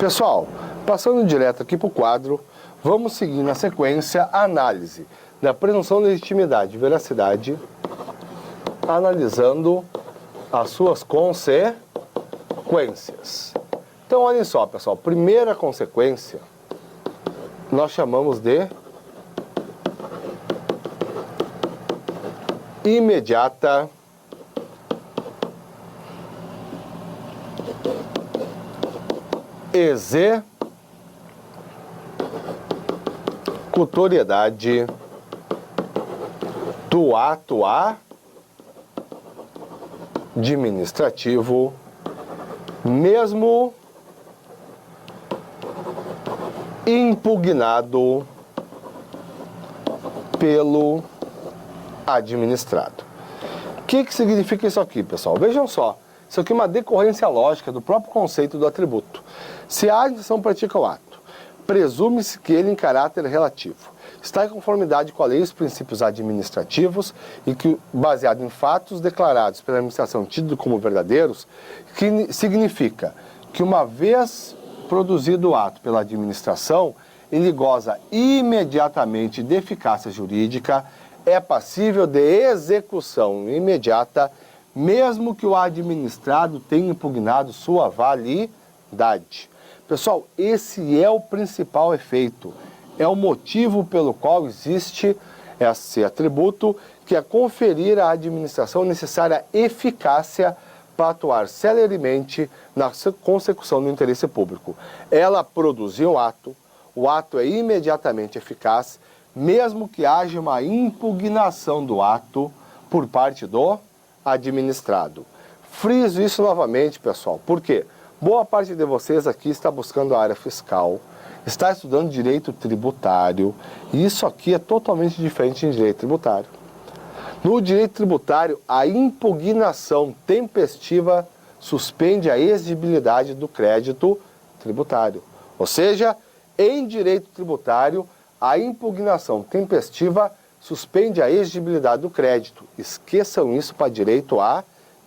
Pessoal, passando direto aqui para o quadro, vamos seguir na sequência a análise da presunção de legitimidade e veracidade, analisando as suas consequências. Então, olhem só, pessoal, primeira consequência nós chamamos de imediata executoriedade do ato administrativo, mesmo impugnado pelo administrado. O que significa isso aqui, pessoal? Vejam só, isso aqui é uma decorrência lógica do próprio conceito do atributo. Se a administração pratica o ato, presume-se que ele, em caráter relativo, está em conformidade com a lei e os princípios administrativos e que, baseado em fatos declarados pela administração tidos como verdadeiros, que significa que, uma vez produzido o ato pela administração, ele goza imediatamente de eficácia jurídica, é passível de execução imediata, mesmo que o administrado tenha impugnado sua validade. Pessoal, esse é o principal efeito, é o motivo pelo qual existe esse atributo, que é conferir à administração necessária eficácia para atuar celeremente na consecução do interesse público. Ela produziu o ato é imediatamente eficaz, mesmo que haja uma impugnação do ato por parte do administrado. Friso isso novamente, pessoal. Por quê? Boa parte de vocês aqui está buscando a área fiscal, está estudando direito tributário, e isso aqui é totalmente diferente em direito tributário. No direito tributário, a impugnação tempestiva suspende a exigibilidade do crédito tributário. Ou seja, em direito tributário, a impugnação tempestiva suspende a exigibilidade do crédito. Esqueçam isso para direito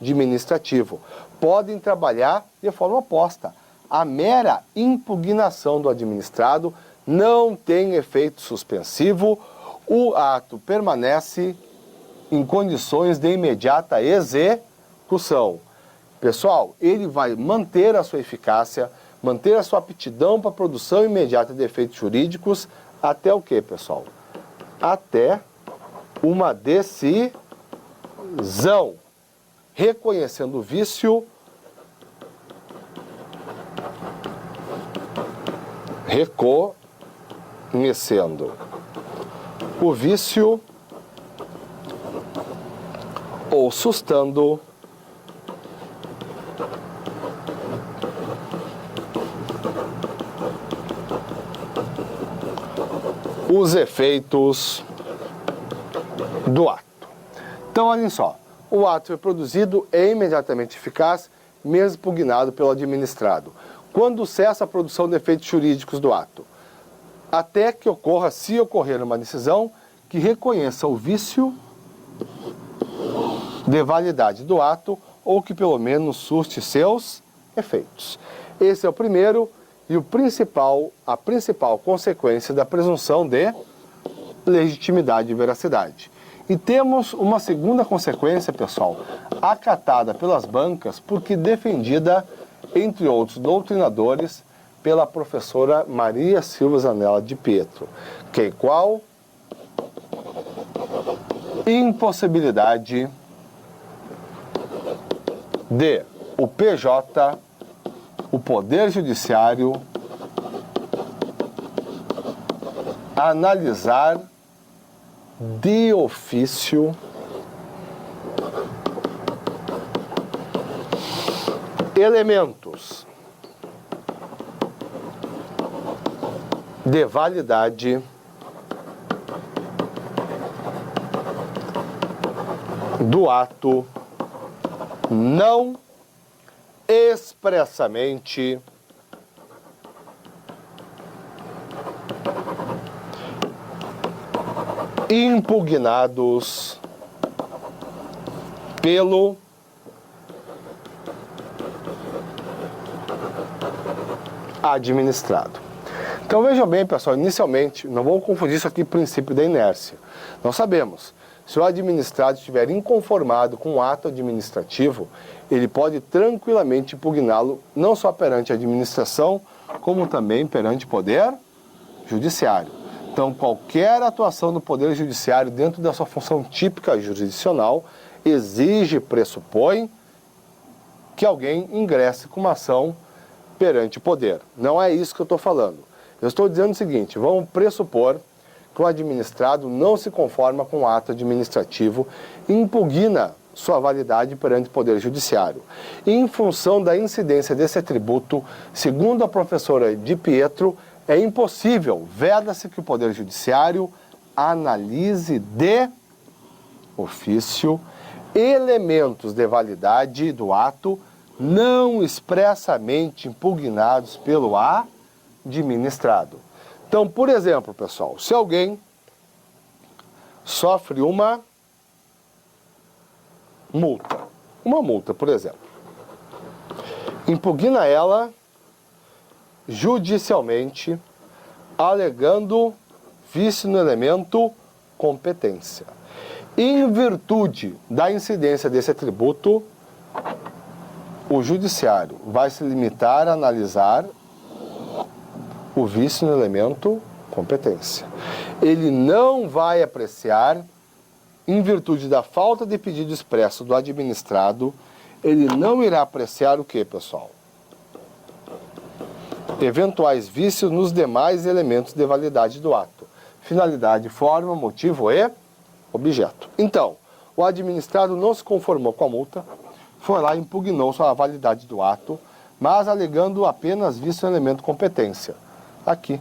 administrativo. Podem trabalhar de forma oposta. A mera impugnação do administrado não tem efeito suspensivo, o ato permanece em condições de imediata execução. Pessoal, ele vai manter a sua eficácia, manter a sua aptidão para a produção imediata de efeitos jurídicos, até o quê, pessoal? Até uma decisão, reconhecendo o vício, ou sustando os efeitos do ato. Então, olhem só, o ato foi produzido, é imediatamente eficaz, mesmo impugnado pelo administrado. Quando cessa a produção de efeitos jurídicos do ato? Até que ocorra, se ocorrer uma decisão, que reconheça o vício de validade do ato ou que pelo menos surte seus efeitos. Esse é o primeiro e a principal consequência da presunção de legitimidade e veracidade. E temos uma segunda consequência, pessoal, acatada pelas bancas porque defendida, entre outros doutrinadores, pela professora Maria Silva Zanella de Pietro, que é qual? Impossibilidade de o PJ, o Poder Judiciário, analisar de ofício elementos de validade do ato não expressamente impugnados pelo administrado. Então vejam bem, pessoal, inicialmente, não vamos confundir isso aqui com o princípio da inércia. Nós sabemos, se o administrado estiver inconformado com o ato administrativo, ele pode tranquilamente impugná-lo, não só perante a administração, como também perante o Poder Judiciário. Então, qualquer atuação do Poder Judiciário dentro da sua função típica jurisdicional exige, pressupõe, que alguém ingresse com uma ação perante o poder. Não é isso que eu estou falando. Eu estou dizendo o seguinte, vamos pressupor que o administrado não se conforma com o ato administrativo e impugna sua validade perante o Poder Judiciário. E em função da incidência desse atributo, segundo a professora Di Pietro, é impossível, veda-se que o Poder Judiciário analise de ofício elementos de validade do ato não expressamente impugnados pelo administrado. Então, por exemplo, pessoal, se alguém sofre uma multa, por exemplo, impugna ela judicialmente, alegando vício no elemento competência. Em virtude da incidência desse atributo, o judiciário vai se limitar a analisar o vício no elemento competência. Ele não vai apreciar, em virtude da falta de pedido expresso do administrado, ele não irá apreciar o que, pessoal? Eventuais vícios nos demais elementos de validade do ato. Finalidade, forma, motivo e objeto. Então, o administrado não se conformou com a multa, foi lá e impugnou sua validade do ato, mas alegando apenas vício no elemento competência. Aqui.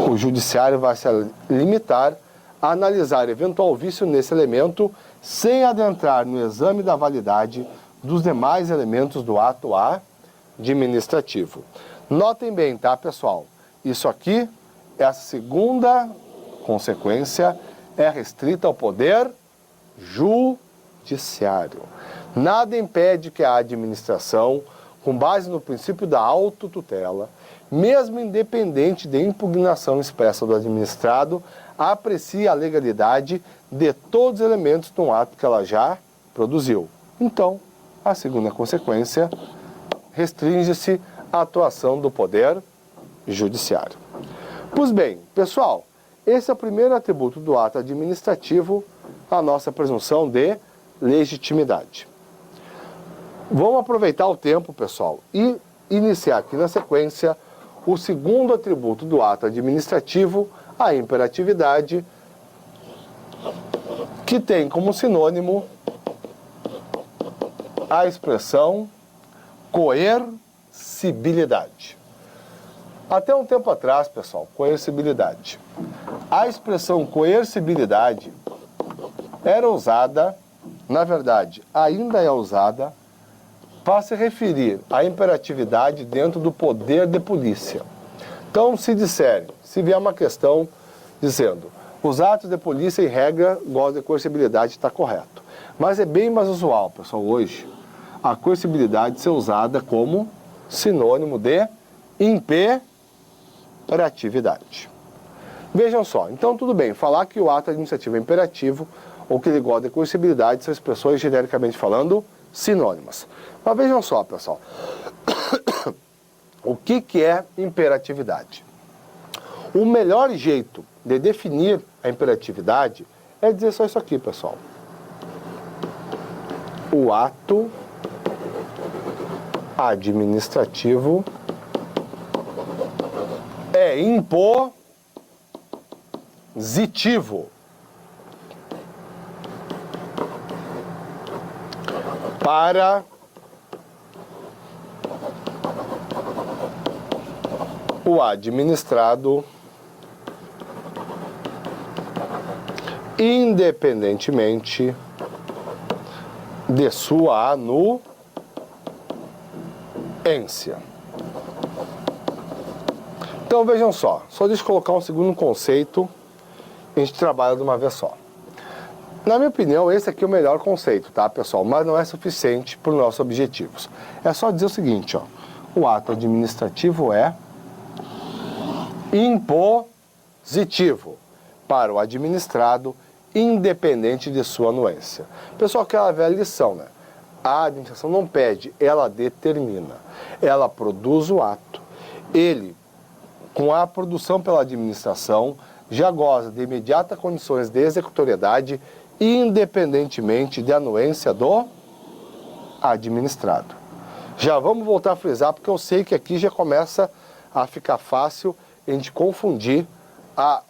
O judiciário vai se limitar a analisar eventual vício nesse elemento sem adentrar no exame da validade dos demais elementos do ato administrativo. Notem bem, tá, pessoal? Isso aqui, essa segunda consequência é restrita ao Poder Judiciário. Nada impede que a administração, com base no princípio da autotutela, mesmo independente de impugnação expressa do administrado, aprecie a legalidade de todos os elementos de um ato que ela já produziu. Então, a segunda consequência restringe-se à atuação do Poder Judiciário. Pois bem, pessoal, esse é o primeiro atributo do ato administrativo, a nossa presunção de legitimidade. Vamos aproveitar o tempo, pessoal, e iniciar aqui na sequência o segundo atributo do ato administrativo, a imperatividade, que tem como sinônimo a expressão coercibilidade. Até um tempo atrás, pessoal, coercibilidade. A expressão coercibilidade era usada, na verdade, ainda é usada, para se referir à imperatividade dentro do poder de polícia. Então, se vier uma questão dizendo, os atos de polícia, em regra, gozam de coercibilidade, está correto. Mas é bem mais usual, pessoal, hoje, a coercibilidade ser usada como sinônimo de imperatividade. Vejam só, então tudo bem, falar que o ato administrativo é imperativo ou que ele goza de coercibilidade são expressões, genericamente falando, sinônimas. Mas vejam só, pessoal, o que é imperatividade? O melhor jeito de definir a imperatividade é dizer só isso aqui, pessoal. O ato administrativo é impositivo para o administrado, independentemente de sua anuência. Então vejam só deixa eu colocar um segundo conceito, a gente trabalha de uma vez só. Na minha opinião, esse aqui é o melhor conceito, tá, pessoal? Mas não é suficiente para os nossos objetivos. É só dizer o seguinte, ó. o ato administrativo é impositivo para o administrado, independente de sua anuência. Pessoal, aquela velha lição, né? A administração não pede, ela determina. Ela produz o ato. Ele, com a produção pela administração, já goza de imediata condições de executoriedade, independentemente de anuência do administrado. Já vamos voltar a frisar, porque eu sei que aqui já começa a ficar fácil a gente confundir a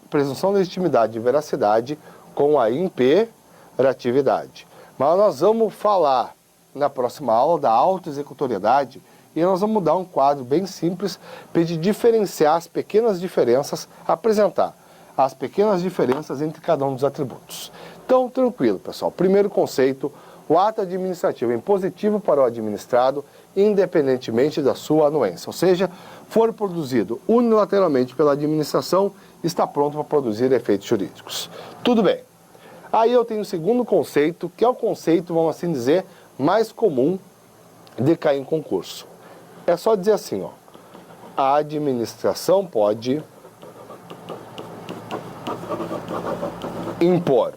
presunção de legitimidade e veracidade com a imperatividade. Mas nós vamos falar na próxima aula da autoexecutoriedade e nós vamos dar um quadro bem simples para diferenciar as pequenas diferenças, apresentar as pequenas diferenças entre cada um dos atributos. Então, tranquilo, pessoal. Primeiro conceito, o ato administrativo é impositivo para o administrado, independentemente da sua anuência. Ou seja, for produzido unilateralmente pela administração, está pronto para produzir efeitos jurídicos. Tudo bem. Aí eu tenho o segundo conceito, que é o conceito, vamos assim dizer, mais comum de cair em concurso. É só dizer assim, ó, a administração pode impor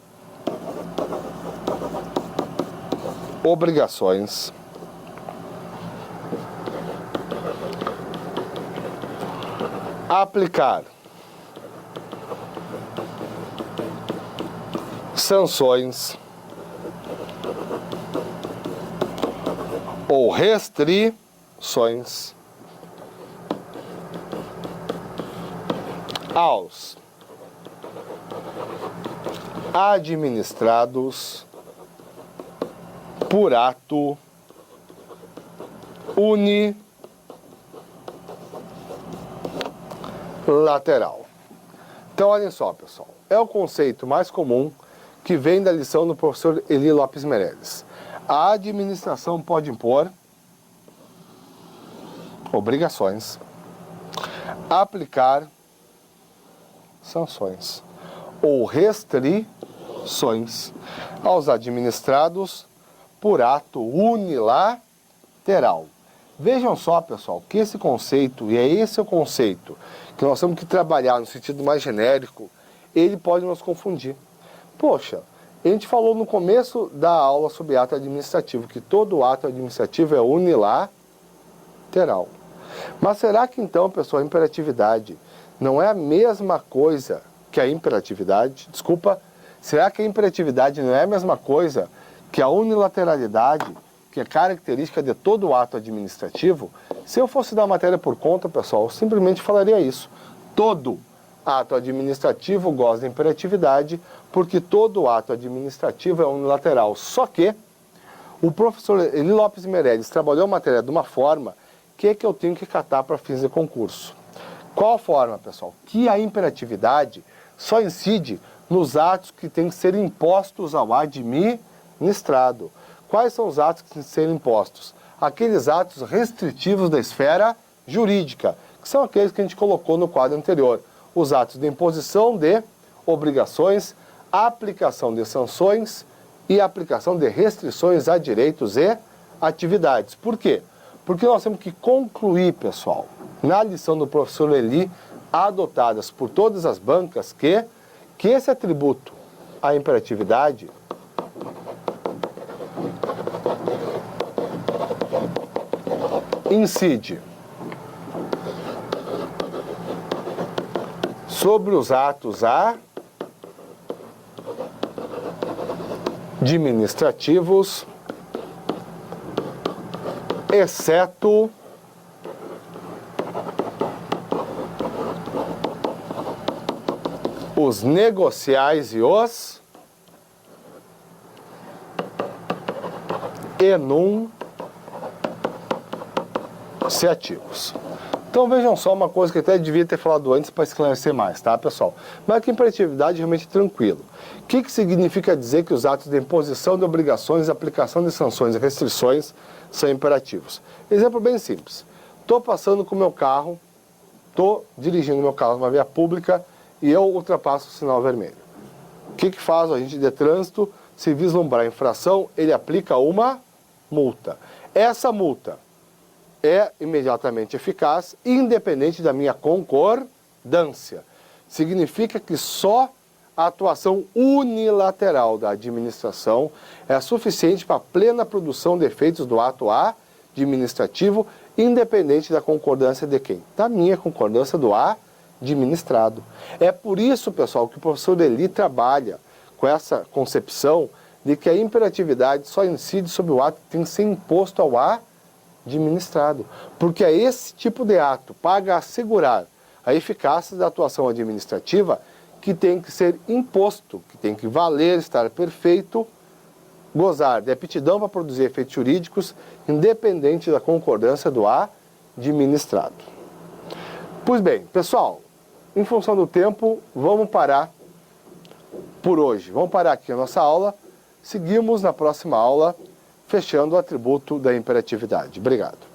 obrigações aplicar sanções ou restrições aos administrados por ato unilateral. Então, olhem só, pessoal. É o conceito mais comum que vem da lição do professor Eli Lopes Meirelles. A administração pode impor obrigações, aplicar sanções ou restrições aos administrados por ato unilateral. Vejam só, pessoal, que esse conceito, e é esse o conceito que nós temos que trabalhar no sentido mais genérico, ele pode nos confundir. Poxa, a gente falou no começo da aula sobre ato administrativo, que todo ato administrativo é unilateral. Mas será que então, pessoal, a imperatividade não é a mesma coisa que a imperatividade? Desculpa, será que a imperatividade não é a mesma coisa que a unilateralidade, que é característica de todo ato administrativo? Se eu fosse dar matéria por conta, pessoal, eu simplesmente falaria isso. Todo ato administrativo goza de imperatividade, porque todo ato administrativo é unilateral. Só que o professor Eli Lopes Meirelles trabalhou a matéria de uma forma que eu tenho que catar para fins de concurso. Qual a forma, pessoal? Que a imperatividade só incide nos atos que têm que ser impostos ao administrado. Quais são os atos que têm que ser impostos? Aqueles atos restritivos da esfera jurídica, que são aqueles que a gente colocou no quadro anterior. Os atos de imposição de obrigações, aplicação de sanções e aplicação de restrições a direitos e atividades. Por quê? Porque nós temos que concluir, pessoal, na lição do professor Eli, adotadas por todas as bancas, que esse atributo, a imperatividade, incide sobre os atos administrativos, exceto os negociais e os enunciativos. Então vejam só uma coisa que eu até devia ter falado antes para esclarecer mais, tá, pessoal? Mas aqui imperatividade realmente tranquilo. O que significa dizer que os atos de imposição de obrigações, aplicação de sanções e restrições são imperativos? Exemplo bem simples. Estou passando com o meu carro, estou dirigindo meu carro numa via pública e eu ultrapasso o sinal vermelho. O que faz o agente de trânsito? Se vislumbrar a infração, ele aplica uma multa. Essa multa é imediatamente eficaz, independente da minha concordância. Significa que só a atuação unilateral da administração é suficiente para a plena produção de efeitos do ato administrativo, independente da concordância de quem? Da minha concordância do administrado. É por isso, pessoal, que o professor Eli trabalha com essa concepção de que a imperatividade só incide sobre o ato que tem que ser imposto ao administrado. Porque é esse tipo de ato, para assegurar a eficácia da atuação administrativa, que tem que ser imposto, que tem que valer, estar perfeito, gozar de aptidão para produzir efeitos jurídicos, independente da concordância do administrado. Pois bem, pessoal, em função do tempo, vamos parar por hoje. Vamos parar aqui a nossa aula. Seguimos na próxima aula, fechando o atributo da imperatividade. Obrigado.